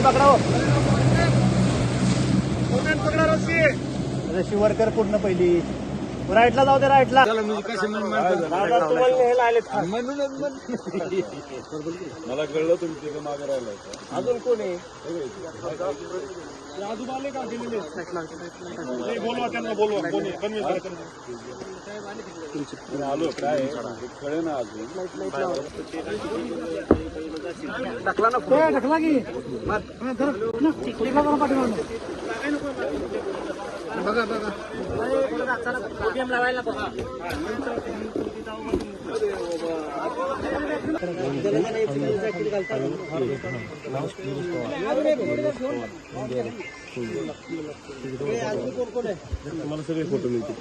रस्सी पकडा हो. रस्सी वर कर पूर्ण पहिली. राईटला जाऊ दे राईटला. मला कळलं तुमची मागे राहिला अजून कोण आहे आजूबाले का गेलेले बोलवा त्यांना बोलवा कोणी आलो काय कळे ना अजून ढकला ना ढकला की बघा बघा लावायला बघा तुम्हाला सगळे फोटो मिळतील